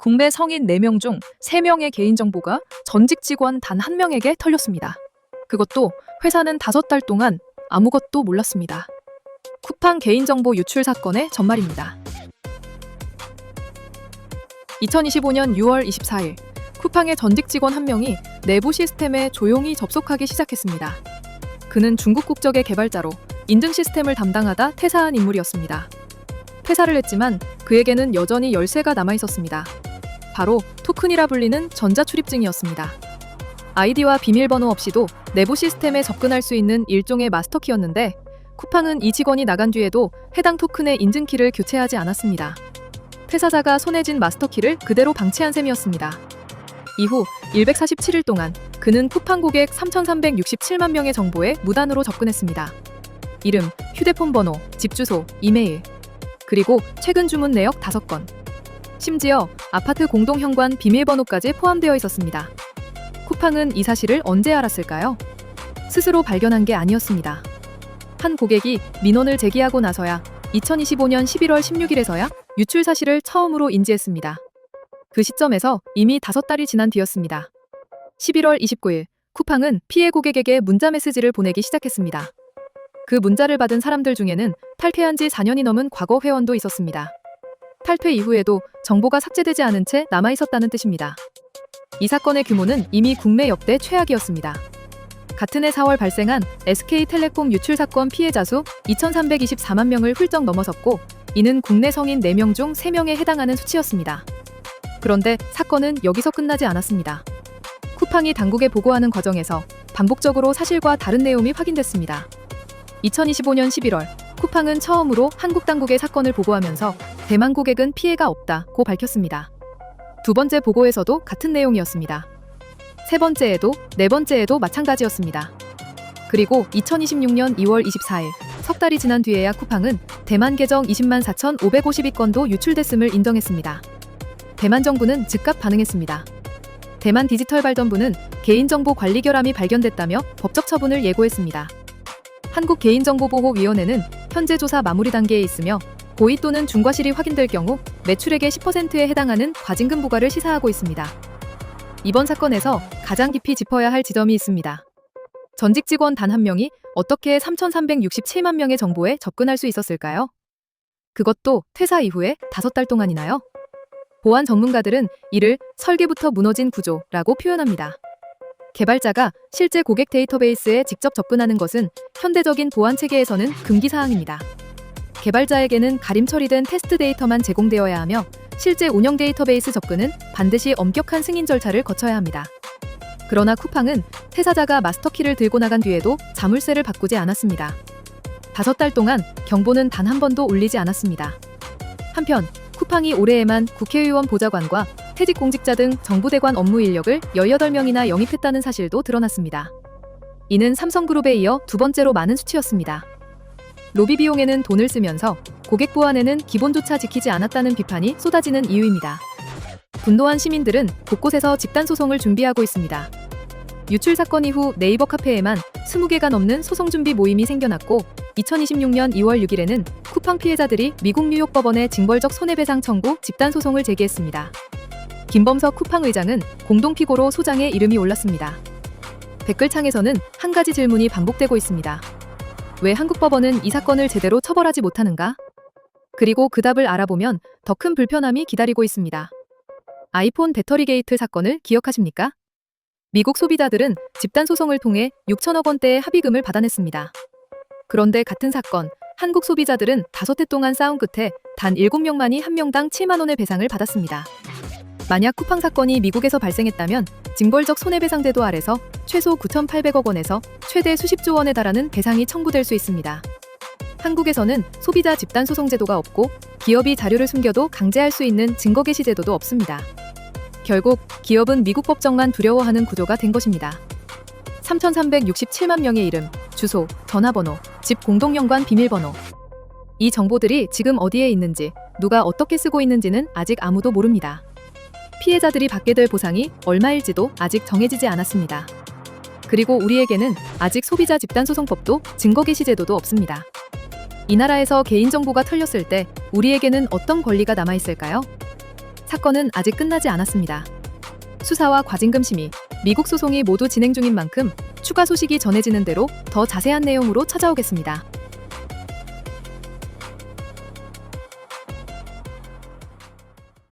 국내 성인 4명 중 3명의 개인정보가 전직 직원 단 1명에게 털렸습니다. 그것도 회사는 5달 동안 아무것도 몰랐습니다. 쿠팡 개인정보 유출 사건의 전말입니다. 2025년 6월 24일, 쿠팡의 전직 직원 1명이 내부 시스템에 조용히 접속하기 시작했습니다. 그는 중국 국적의 개발자로 인증 시스템을 담당하다 퇴사한 인물이었습니다. 퇴사를 했지만 그에게는 여전히 열쇠가 남아있었습니다. 바로 토큰이라 불리는 전자출입증이었습니다. 아이디와 비밀번호 없이도 내부 시스템에 접근할 수 있는 일종의 마스터키였는데 쿠팡은 이 직원이 나간 뒤에도 해당 토큰의 인증키를 교체하지 않았습니다. 퇴사자가 손에 쥔 마스터키를 그대로 방치한 셈이었습니다. 이후 147일 동안 그는 쿠팡 고객 3,367만 명의 정보에 무단으로 접근했습니다. 이름, 휴대폰 번호, 집 주소, 이메일, 그리고 최근 주문 내역 5건. 심지어 아파트 공동현관 비밀번호까지 포함되어 있었습니다. 쿠팡은 이 사실을 언제 알았을까요? 스스로 발견한 게 아니었습니다. 한 고객이 민원을 제기하고 나서야 2025년 11월 16일에서야 유출 사실을 처음으로 인지했습니다. 그 시점에서 이미 5달이 지난 뒤였습니다. 11월 29일, 쿠팡은 피해 고객에게 문자 메시지를 보내기 시작했습니다. 그 문자를 받은 사람들 중에는 탈퇴한 지 4년이 넘은 과거 회원도 있었습니다. 탈퇴 이후에도 정보가 삭제되지 않은 채 남아있었다는 뜻입니다. 이 사건의 규모는 이미 국내 역대 최악이었습니다. 같은 해 4월 발생한 SK텔레콤 유출 사건 피해자 수 2,324만 명을 훌쩍 넘어섰고 이는 국내 성인 4명 중 3명에 해당하는 수치였습니다. 그런데 사건은 여기서 끝나지 않았습니다. 쿠팡이 당국에 보고하는 과정에서 반복적으로 사실과 다른 내용이 확인됐습니다. 2025년 11월, 쿠팡은 처음으로 한국 당국에 사건을 보고하면서 대만 고객은 피해가 없다고 밝혔습니다. 두 번째 보고에서도 같은 내용이었습니다. 세 번째에도 네 번째에도 마찬가지였습니다. 그리고 2026년 2월 24일, 석 달이 지난 뒤에야 쿠팡은 대만 계정 20만 4,552건도 유출됐음을 인정했습니다. 대만 정부는 즉각 반응했습니다. 대만 디지털발전부는 개인정보 관리 결함이 발견됐다며 법적 처분을 예고했습니다. 한국개인정보보호위원회는 현재 조사 마무리 단계에 있으며 고의 또는 중과실이 확인될 경우 매출액의 10%에 해당하는 과징금 부과를 시사하고 있습니다. 이번 사건에서 가장 깊이 짚어야 할 지점이 있습니다. 전직 직원 단 1명이 어떻게 3,367만 명의 정보에 접근할 수 있었을까요? 그것도 퇴사 이후에 5달 동안이나요? 보안 전문가들은 이를 설계부터 무너진 구조라고 표현합니다. 개발자가 실제 고객 데이터베이스에 직접 접근하는 것은 현대적인 보안 체계에서는 금기 사항입니다. 개발자에게는 가림 처리된 테스트 데이터만 제공되어야 하며 실제 운영 데이터베이스 접근은 반드시 엄격한 승인 절차를 거쳐야 합니다. 그러나 쿠팡은 퇴사자가 마스터키를 들고 나간 뒤에도 자물쇠를 바꾸지 않았습니다. 5달 동안 경보는 단 한 번도 울리지 않았습니다. 한편 쿠팡이 올해에만 국회의원 보좌관과 퇴직 공직자 등 정부대관 업무 인력을 18명이나 영입했다는 사실도 드러났습니다. 이는 삼성그룹에 이어 두 번째로 많은 수치였습니다. 로비 비용에는 돈을 쓰면서 고객 보안에는 기본조차 지키지 않았다는 비판이 쏟아지는 이유입니다. 분노한 시민들은 곳곳에서 집단 소송을 준비하고 있습니다. 유출 사건 이후 네이버 카페에만 20개가 넘는 소송 준비 모임이 생겨났고 2026년 2월 6일에는 쿠팡 피해자들이 미국 뉴욕 법원에 징벌적 손해배상 청구 집단 소송을 제기했습니다. 김범석 쿠팡 의장은 공동피고로 소장에 이름이 올랐습니다. 댓글창에서는 한 가지 질문이 반복되고 있습니다. 왜 한국 법원은 이 사건을 제대로 처벌하지 못하는가? 그리고 그 답을 알아보면 더 큰 불편함이 기다리고 있습니다. 아이폰 배터리 게이트 사건을 기억하십니까? 미국 소비자들은 집단 소송을 통해 6천억 원대의 합의금을 받아냈습니다. 그런데 같은 사건, 한국 소비자들은 5해 동안 싸운 끝에 단 7명만이 한 명당 7만 원의 배상을 받았습니다. 만약 쿠팡 사건이 미국에서 발생했다면 징벌적 손해배상제도 아래서 최소 9,800억 원에서 최대 수십조 원에 달하는 배상이 청구될 수 있습니다. 한국에서는 소비자 집단소송제도가 없고 기업이 자료를 숨겨도 강제할 수 있는 증거개시 제도도 없습니다. 결국 기업은 미국 법정만 두려워하는 구조가 된 것입니다. 3,367만 명의 이름, 주소, 전화번호, 집 공동연관 비밀번호. 이 정보들이 지금 어디에 있는지, 누가 어떻게 쓰고 있는지는 아직 아무도 모릅니다. 피해자들이 받게 될 보상이 얼마일지도 아직 정해지지 않았습니다. 그리고 우리에게는 아직 소비자 집단소송법도 증거개시 제도도 없습니다. 이 나라에서 개인정보가 털렸을 때 우리에게는 어떤 권리가 남아있을까요? 사건은 아직 끝나지 않았습니다. 수사와 과징금 심의, 미국 소송이 모두 진행 중인 만큼 추가 소식이 전해지는 대로 더 자세한 내용으로 찾아오겠습니다.